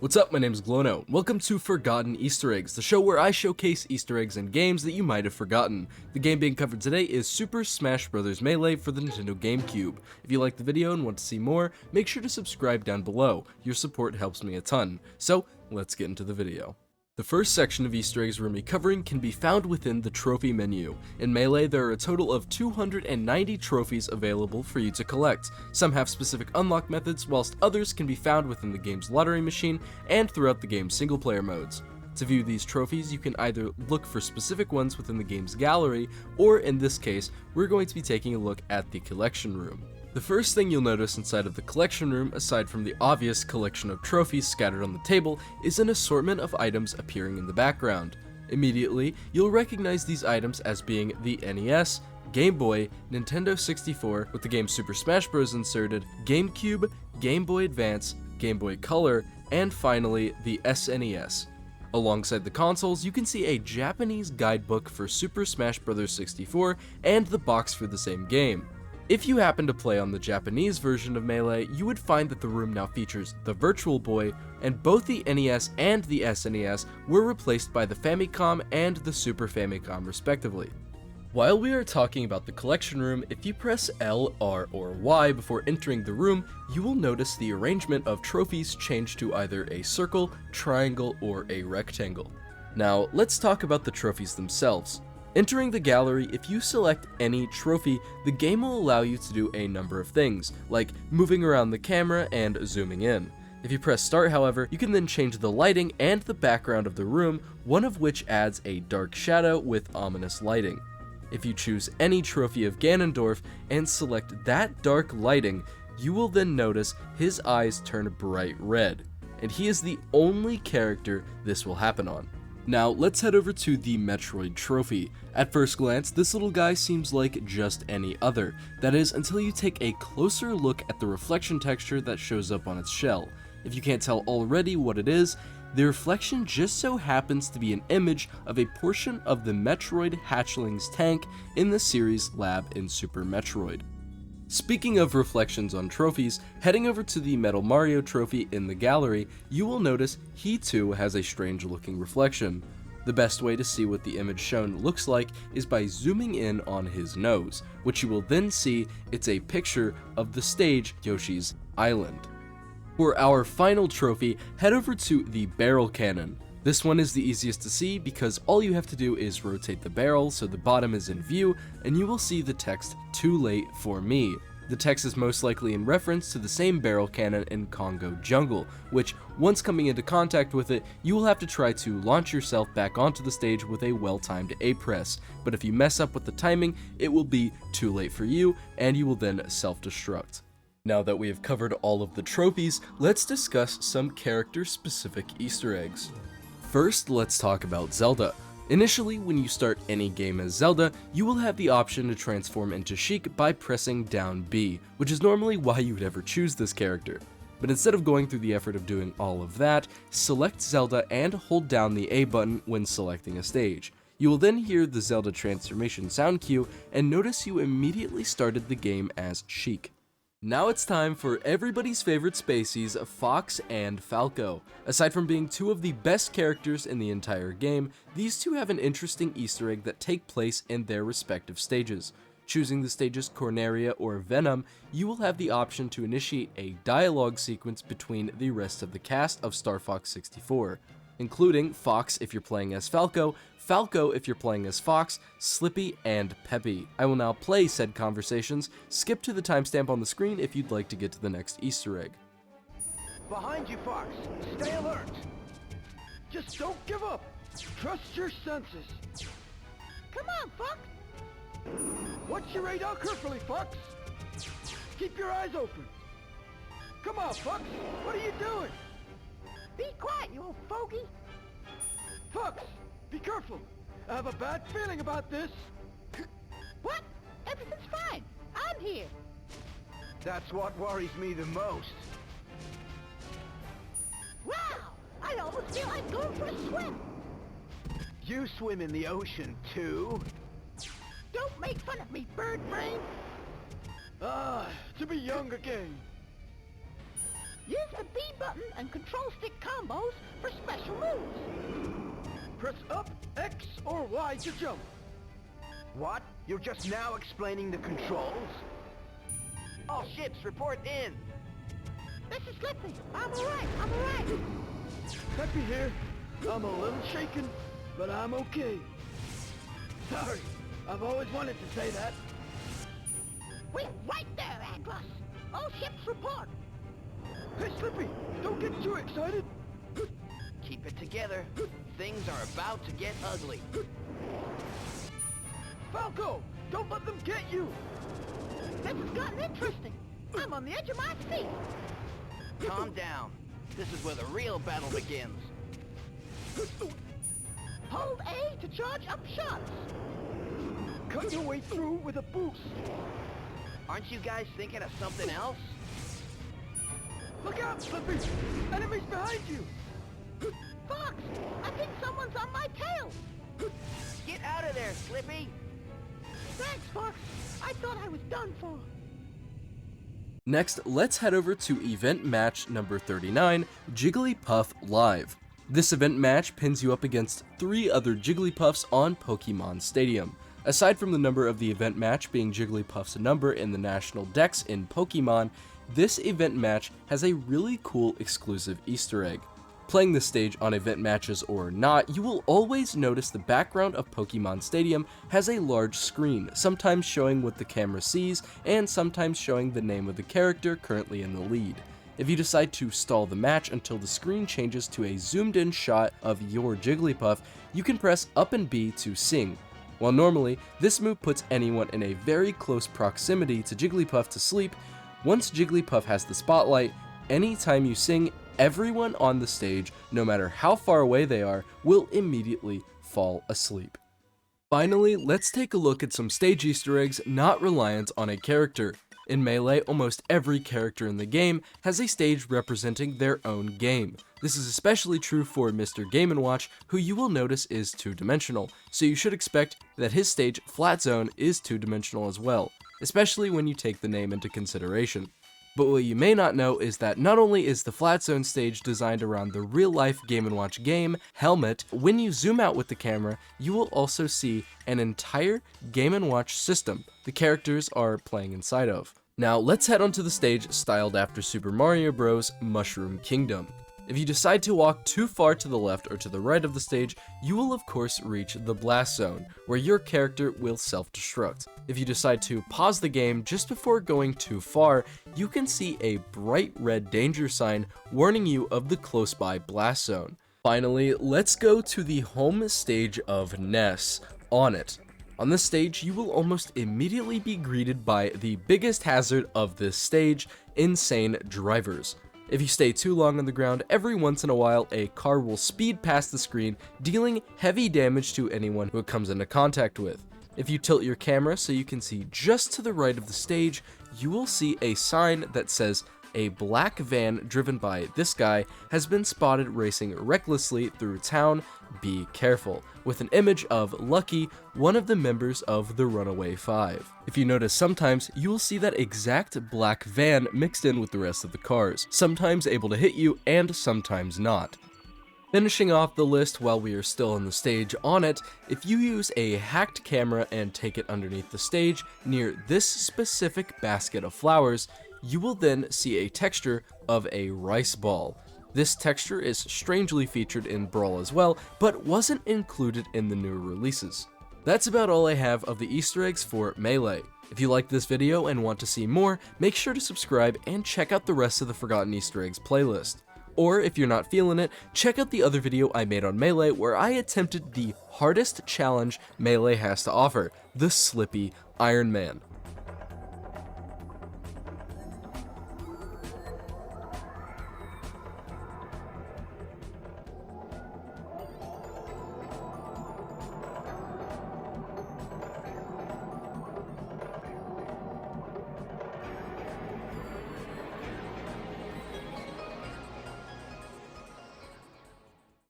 What's up, my name is GLoWhNo. Welcome to Forgotten Easter Eggs, the show where I showcase Easter eggs in games that you might have forgotten. The game being covered today is Super Smash Bros. Melee for the Nintendo GameCube. If you liked the video and want to see more, make sure to subscribe down below. Your support helps me a ton. So, let's get into the video. The first section of Easter eggs we're going to be covering can be found within the trophy menu. In Melee, there are a total of 290 trophies available for you to collect. Some have specific unlock methods, whilst others can be found within the game's lottery machine and throughout the game's single-player modes. To view these trophies, you can either look for specific ones within the game's gallery, or in this case, we're going to be taking a look at the collection room. The first thing you'll notice inside of the collection room, aside from the obvious collection of trophies scattered on the table, is an assortment of items appearing in the background. Immediately, you'll recognize these items as being the NES, Game Boy, Nintendo 64 with the game Super Smash Bros. Inserted, GameCube, Game Boy Advance, Game Boy Color, and finally, the SNES. Alongside the consoles, you can see a Japanese guidebook for Super Smash Bros. 64 and the box for the same game. If you happen to play on the Japanese version of Melee, you would find that the room now features the Virtual Boy, and both the NES and the SNES were replaced by the Famicom and the Super Famicom respectively. While we are talking about the collection room, if you press L, R, or Y before entering the room, you will notice the arrangement of trophies change to either a circle, triangle, or a rectangle. Now, let's talk about the trophies themselves. Entering the gallery, if you select any trophy, the game will allow you to do a number of things, like moving around the camera and zooming in. If you press start, however, you can then change the lighting and the background of the room, one of which adds a dark shadow with ominous lighting. If you choose any trophy of Ganondorf and select that dark lighting, you will then notice his eyes turn bright red, and he is the only character this will happen on. Now, let's head over to the Metroid Trophy. At first glance, this little guy seems like just any other. That is, until you take a closer look at the reflection texture that shows up on its shell. If you can't tell already what it is, the reflection just so happens to be an image of a portion of the Metroid hatchling's tank in the series lab in Super Metroid. Speaking of reflections on trophies, heading over to the Metal Mario trophy in the gallery, you will notice he too has a strange looking reflection. The best way to see what the image shown looks like is by zooming in on his nose, which you will then see it's a picture of the stage Yoshi's Island. For our final trophy, head over to the barrel cannon. This one is the easiest to see because all you have to do is rotate the barrel so the bottom is in view, and you will see the text "Too late for me." The text is most likely in reference to the same barrel cannon in Congo Jungle, which, once coming into contact with it, you will have to try to launch yourself back onto the stage with a well-timed A press, but if you mess up with the timing, it will be too late for you, and you will then self-destruct. Now that we have covered all of the trophies, let's discuss some character-specific Easter eggs. First, let's talk about Zelda. Initially, when you start any game as Zelda, you will have the option to transform into Sheik by pressing down B, which is normally why you would ever choose this character. But instead of going through the effort of doing all of that, select Zelda and hold down the A button when selecting a stage. You will then hear the Zelda transformation sound cue and notice you immediately started the game as Sheik. Now it's time for everybody's favorite Spaceys, Fox and Falco. Aside from being two of the best characters in the entire game, these two have an interesting Easter egg that take place in their respective stages. Choosing the stages Corneria or Venom, you will have the option to initiate a dialogue sequence between the rest of the cast of Starfox 64, including Fox if you're playing as Falco, Falco if you're playing as Fox, Slippy, and Peppy. I will now play said conversations. Skip to the timestamp on the screen if you'd like to get to the next Easter egg. Behind you, Fox. Stay alert. Just don't give up. Trust your senses. Come on, Fox. Watch your radar carefully, Fox. Keep your eyes open. Come on, Fox. What are you doing? Be quiet, you old fogey. Fox, be careful. I have a bad feeling about this. What? Everything's fine. I'm here. That's what worries me the most. Wow! I almost feel like going for a swim. You swim in the ocean, too? Don't make fun of me, bird brain. Ah, to be young again. Use the B button and control stick combos for special moves. Press up, X, or Y to jump. What? You're just now explaining the controls? All ships report in. This is Slippy. I'm alright. Peppy here. I'm a little shaken, but I'm okay. Sorry, I've always wanted to say that. Wait right there, Andros. All ships report. Hey, Slippy, don't get too excited. Keep it together. Things are about to get ugly. Falco, don't let them get you. This has gotten interesting. I'm on the edge of my seat. Calm down. This is where the real battle begins. Hold A to charge up shots. Cut your way through with a boost. Aren't you guys thinking of something else? Look out, Slippy! Enemies behind you! Fox, I think someone's on my tail. Get out of there, Slippy! Thanks, Fox. I thought I was done for. Next, let's head over to event match number 39, Jigglypuff Live. This event match pins you up against 3 other Jigglypuffs on Pokemon Stadium. Aside from the number of the event match being Jigglypuff's number in the national dex in Pokemon, this event match has a really cool exclusive Easter egg. Playing this stage on event matches or not, you will always notice the background of Pokemon Stadium has a large screen, sometimes showing what the camera sees, and sometimes showing the name of the character currently in the lead. If you decide to stall the match until the screen changes to a zoomed in shot of your Jigglypuff, you can press up and B to sing. While normally, this move puts anyone in a very close proximity to Jigglypuff to sleep, once Jigglypuff has the spotlight, anytime you sing, everyone on the stage, no matter how far away they are, will immediately fall asleep. Finally, let's take a look at some stage Easter eggs not reliant on a character. In Melee, almost every character in the game has a stage representing their own game. This is especially true for Mr. Game & Watch, who you will notice is two-dimensional, so you should expect that his stage, Flat Zone, is two-dimensional as well, especially when you take the name into consideration. But what you may not know is that not only is the Flat Zone stage designed around the real-life Game & Watch game, Helmet, when you zoom out with the camera, you will also see an entire Game & Watch system the characters are playing inside of. Now let's head onto the stage styled after Super Mario Bros. Mushroom Kingdom. If you decide to walk too far to the left or to the right of the stage, you will of course reach the Blast Zone, where your character will self-destruct. If you decide to pause the game just before going too far, you can see a bright red danger sign warning you of the close by Blast Zone. Finally, let's go to the home stage of Ness, On It. On this stage, you will almost immediately be greeted by the biggest hazard of this stage, insane drivers. If you stay too long on the ground, every once in a while a car will speed past the screen, dealing heavy damage to anyone who it comes into contact with. If you tilt your camera so you can see just to the right of the stage, you will see a sign that says, "A black van driven by this guy has been spotted racing recklessly through town, be careful," with an image of Lucky, one of the members of the Runaway 5. If you notice, sometimes you will see that exact black van mixed in with the rest of the cars, sometimes able to hit you and sometimes not. Finishing off the list while we are still on the stage On It, if you use a hacked camera and take it underneath the stage near this specific basket of flowers, you will then see a texture of a rice ball. This texture is strangely featured in Brawl as well, but wasn't included in the newer releases. That's about all I have of the Easter eggs for Melee. If you liked this video and want to see more, make sure to subscribe and check out the rest of the Forgotten Easter Eggs playlist. Or if you're not feeling it, check out the other video I made on Melee where I attempted the hardest challenge Melee has to offer, the Slippy Iron Man.